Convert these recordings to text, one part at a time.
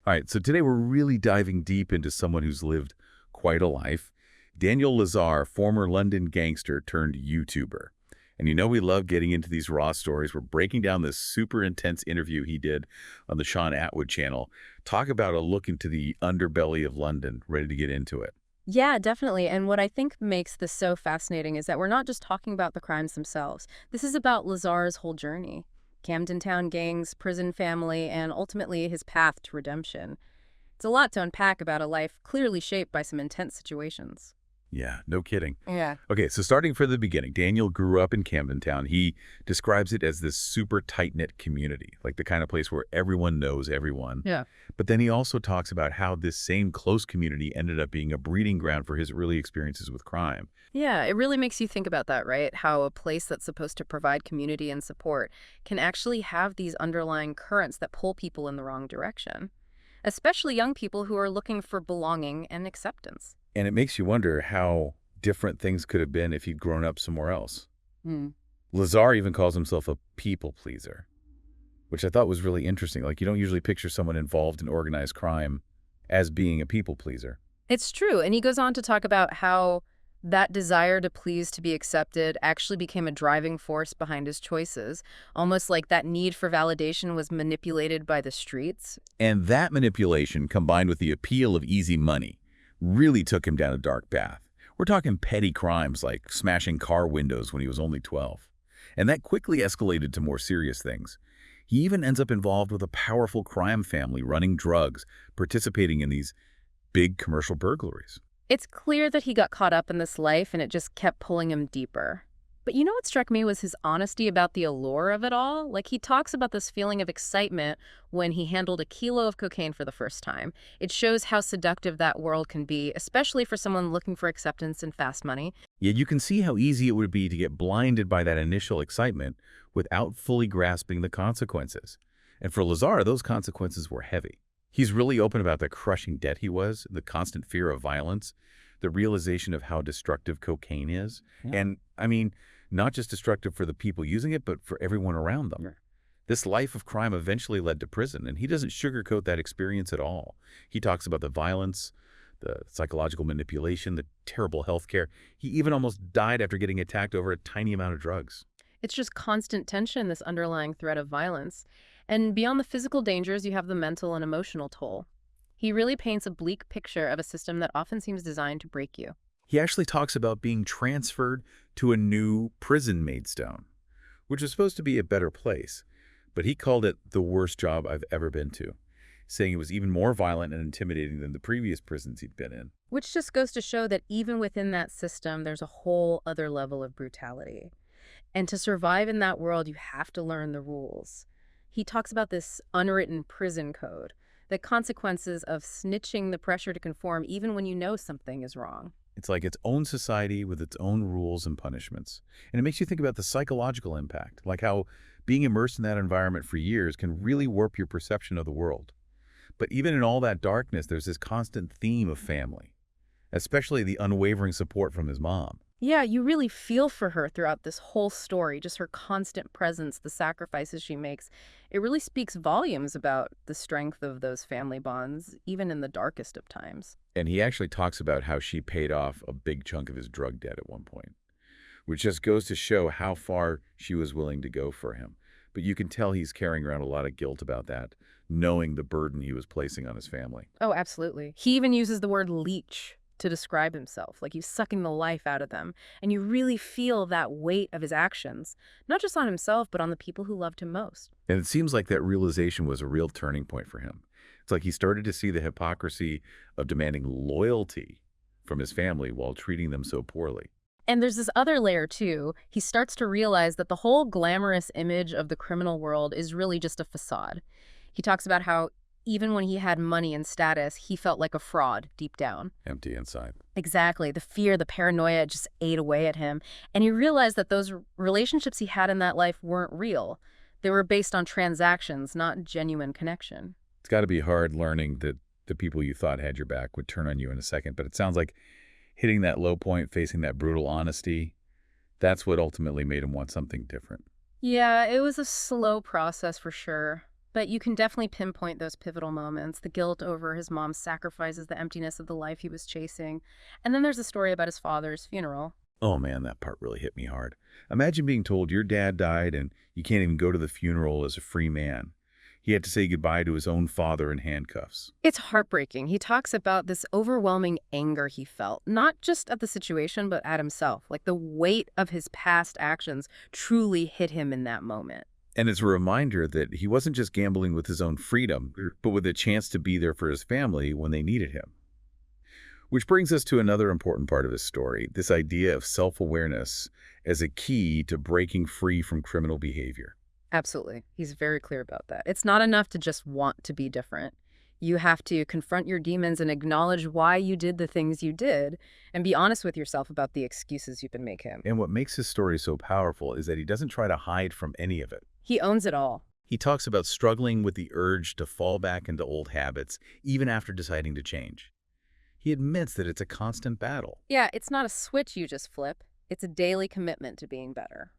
All right, so today we're really diving deep into someone who's lived quite a life. Daniel Lazar, former London gangster turned YouTuber. And you know we love getting into these raw stories. We're breaking down this super intense interview he did on the Sean Atwood channel. Talk about a look into the underbelly of London. Ready to get into it. Yeah, definitely. And what I think makes this so fascinating is that we're not just talking about the crimes themselves. This is about Lazar's whole journey. Camden Town gangs, prison family, and ultimately his path to redemption. It's a lot to unpack about a life clearly shaped by some intense situations. Yeah, no kidding. Yeah. Okay, so starting from the beginning, Daniel grew up in Camden Town. He describes it as this super tight-knit community, like the kind of place where everyone knows everyone. Yeah. But then he also talks about how this same close community ended up being a breeding ground for his early experiences with crime. Yeah, it really makes you think about that, right? How a place that's supposed to provide community and support can actually have these underlying currents that pull people in the wrong direction, especially young people who are looking for belonging and acceptance. And it makes you wonder how different things could have been if he'd grown up somewhere else. Hmm. Lazar even calls himself a people pleaser, which I thought was really interesting. Like, you don't usually picture someone involved in organized crime as being a people pleaser. It's true. And he goes on to talk about how that desire to please, to be accepted, actually became a driving force behind his choices, almost like that need for validation was manipulated by the streets. And that manipulation, combined with the appeal of easy money, really took him down a dark path. We're talking petty crimes like smashing car windows when he was only 12. And that quickly escalated to more serious things. He even ends up involved with a powerful crime family running drugs, participating in these big commercial burglaries. It's clear that he got caught up in this life and it just kept pulling him deeper. But you know what struck me was his honesty about the allure of it all? Like, he talks about this feeling of excitement when he handled a kilo of cocaine for the first time. It shows how seductive that world can be, especially for someone looking for acceptance and fast money. Yet you can see how easy it would be to get blinded by that initial excitement without fully grasping the consequences. And for Lazar, those consequences were heavy. He's really open about the crushing debt he was, the constant fear of violence, the realization of how destructive cocaine is. Yeah. And, I mean, not just destructive for the people using it, but for everyone around them. Yeah. This life of crime eventually led to prison, and he doesn't sugarcoat that experience at all. He talks about the violence, the psychological manipulation, the terrible health care. He even almost died after getting attacked over a tiny amount of drugs. It's just constant tension, this underlying threat of violence. And beyond the physical dangers, you have the mental and emotional toll. He really paints a bleak picture of a system that often seems designed to break you. He actually talks about being transferred to a new prison Maidstone, which was supposed to be a better place, but he called it the worst job I've ever been to, saying it was even more violent and intimidating than the previous prisons he'd been in. Which just goes to show that even within that system, there's a whole other level of brutality. And to survive in that world, you have to learn the rules. He talks about this unwritten prison code, the consequences of snitching, the pressure to conform even when you know something is wrong. It's like its own society with its own rules and punishments. And it makes you think about the psychological impact, like how being immersed in that environment for years can really warp your perception of the world. But even in all that darkness, there's this constant theme of family, especially the unwavering support from his mom. Yeah, you really feel for her throughout this whole story, just her constant presence, the sacrifices she makes. It really speaks volumes about the strength of those family bonds, even in the darkest of times. And he actually talks about how she paid off a big chunk of his drug debt at one point, which just goes to show how far she was willing to go for him. But you can tell he's carrying around a lot of guilt about that, knowing the burden he was placing on his family. Oh, absolutely. He even uses the word leech to describe himself, like he's sucking the life out of them. And you really feel that weight of his actions, not just on himself, but on the people who loved him most. And it seems like that realization was a real turning point for him. It's like he started to see the hypocrisy of demanding loyalty from his family while treating them so poorly. And there's this other layer, too. He starts to realize that the whole glamorous image of the criminal world is really just a facade. He talks about how even when he had money and status, he felt like a fraud deep down. Empty inside. Exactly. The fear, the paranoia just ate away at him. And he realized that those relationships he had in that life weren't real. They were based on transactions, not genuine connection. It's got to be hard learning that the people you thought had your back would turn on you in a second. But it sounds like hitting that low point, facing that brutal honesty, that's what ultimately made him want something different. Yeah, it was a slow process for sure. but you can definitely pinpoint those pivotal moments, the guilt over his mom's sacrifices, the emptiness of the life he was chasing. And then there's a story about his father's funeral. Oh man, that part really hit me hard. Imagine being told your dad died and you can't even go to the funeral as a free man. He had to say goodbye to his own father in handcuffs. It's heartbreaking. He talks about this overwhelming anger he felt, not just at the situation, but at himself. Like the weight of his past actions truly hit him in that moment. And it's a reminder that he wasn't just gambling with his own freedom, but with a chance to be there for his family when they needed him. Which brings us to another important part of his story, this idea of self-awareness as a key to breaking free from criminal behavior. Absolutely. He's very clear about that. It's not enough to just want to be different. You have to confront your demons and acknowledge why you did the things you did and be honest with yourself about the excuses you've been making. And what makes his story so powerful is that he doesn't try to hide from any of it. He owns it all. He talks about struggling with the urge to fall back into old habits, even after deciding to change. He admits that it's a constant battle. Yeah, it's not a switch you just flip. It's a daily commitment to being better.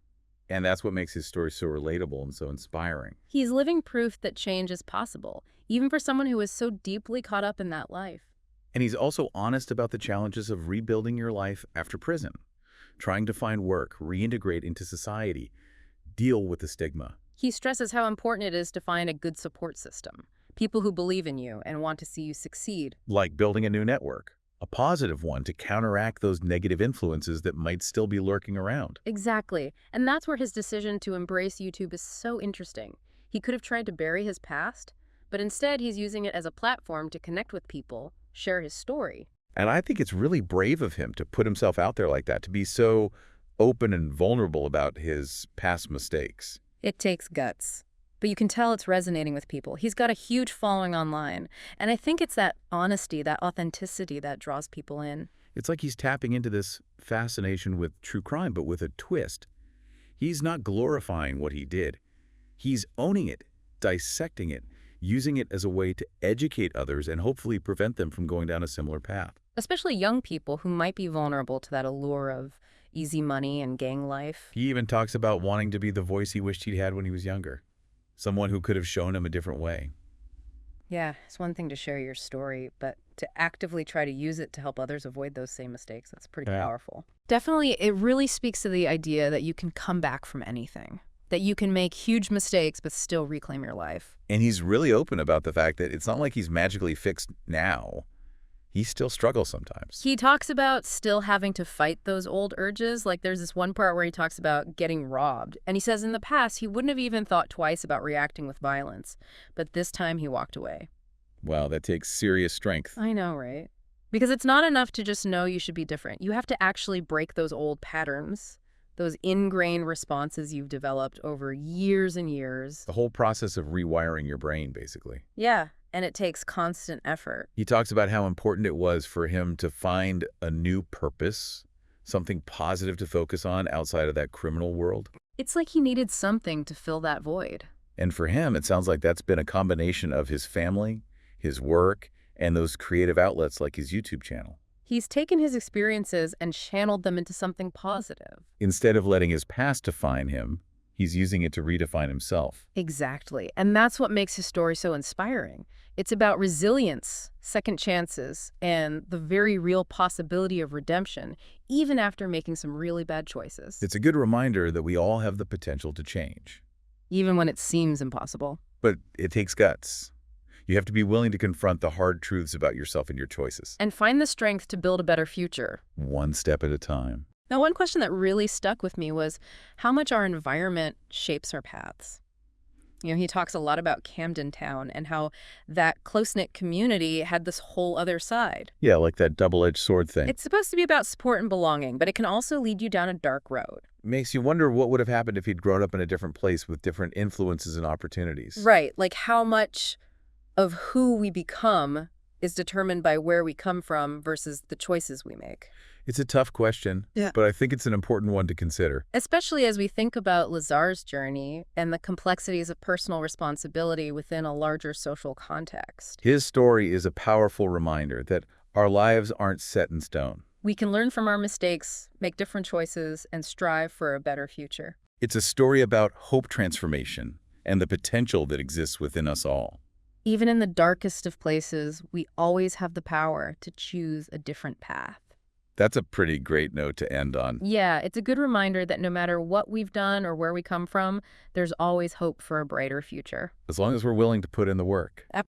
And that's what makes his story so relatable and so inspiring. He's living proof that change is possible, even for someone who is so deeply caught up in that life. And he's also honest about the challenges of rebuilding your life after prison, trying to find work, reintegrate into society, deal with the stigma. He stresses how important it is to find a good support system, people who believe in you and want to see you succeed. Like building a new network, a positive one to counteract those negative influences that might still be lurking around. Exactly. And that's where his decision to embrace YouTube is so interesting. He could have tried to bury his past, but instead he's using it as a platform to connect with people, share his story. And I think it's really brave of him to put himself out there like that, to be so open and vulnerable about his past mistakes. It takes guts. But you can tell it's resonating with people. He's got a huge following online. And I think it's that honesty, that authenticity that draws people in. It's like he's tapping into this fascination with true crime, but with a twist. He's not glorifying what he did. He's owning it, dissecting it, using it as a way to educate others and hopefully prevent them from going down a similar path. Especially young people who might be vulnerable to that allure of easy money and gang life. He even talks about wanting to be the voice he wished he'd had when he was younger. Someone who could have shown him a different way. Yeah, it's one thing to share your story, but to actively try to use it to help others avoid those same mistakes, that's pretty powerful. Definitely, it really speaks to the idea that you can come back from anything, that you can make huge mistakes but still reclaim your life. And he's really open about the fact that it's not like he's magically fixed now. He still struggles sometimes. He talks about still having to fight those old urges. Like there's this one part where he talks about getting robbed. And he says in the past, he wouldn't have even thought twice about reacting with violence. But this time he walked away. Wow, that takes serious strength. I know, right? Because it's not enough to just know you should be different. You have to actually break those old patterns, those ingrained responses you've developed over years and years. The whole process of rewiring your brain, basically. Yeah. And it takes constant effort. He talks about how important it was for him to find a new purpose, something positive to focus on outside of that criminal world. It's like he needed something to fill that void. And for him, it sounds like that's been a combination of his family, his work, and those creative outlets like his YouTube channel. He's taken his experiences and channeled them into something positive. Instead of letting his past define him, he's using it to redefine himself. Exactly. And that's what makes his story so inspiring. It's about resilience, second chances, and the very real possibility of redemption, even after making some really bad choices. It's a good reminder that we all have the potential to change. Even when it seems impossible. But it takes guts. You have to be willing to confront the hard truths about yourself and your choices. And find the strength to build a better future. One step at a time. Now, one question that really stuck with me was how much our environment shapes our paths. You know, he talks a lot about Camden Town and how that close-knit community had this whole other side. Yeah, like that double-edged sword thing. It's supposed to be about support and belonging, but it can also lead you down a dark road. Makes you wonder what would have happened if he'd grown up in a different place with different influences and opportunities. Right, like how much of who we become is determined by where we come from versus the choices we make. It's a tough question, but I think it's an important one to consider. Especially as we think about Lazar's journey and the complexities of personal responsibility within a larger social context. His story is a powerful reminder that our lives aren't set in stone. We can learn from our mistakes, make different choices, and strive for a better future. It's a story about hope transformation and the potential that exists within us all. Even in the darkest of places, we always have the power to choose a different path. That's a pretty great note to end on. Yeah, it's a good reminder that no matter what we've done or where we come from, there's always hope for a brighter future. As long as we're willing to put in the work.